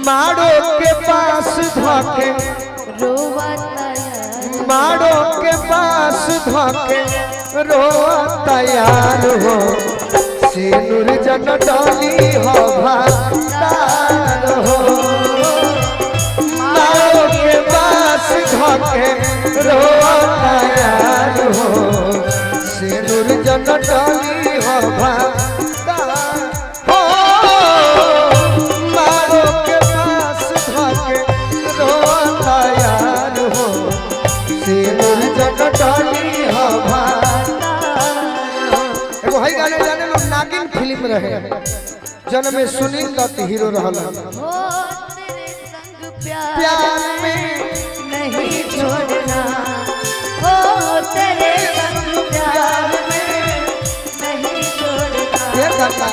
मारो के पास धोके मारो के पास धोके रो तैयार हो सिनुर जन डाली हो भातार हो मारो के पास धोके रो तैयार हो सिनुर जन डाली हो भातार हो मारो के पास धोके रो तैयार हो सिनुर जन डाली हो भातार। वही गाने जाने लोग नागिन फिल्म रहे जन में सुनील दत्त हीरो रहल प्यार में नहीं छोड़ना हो तेरे संग प्यार में नहीं छोड़ना। ये गाता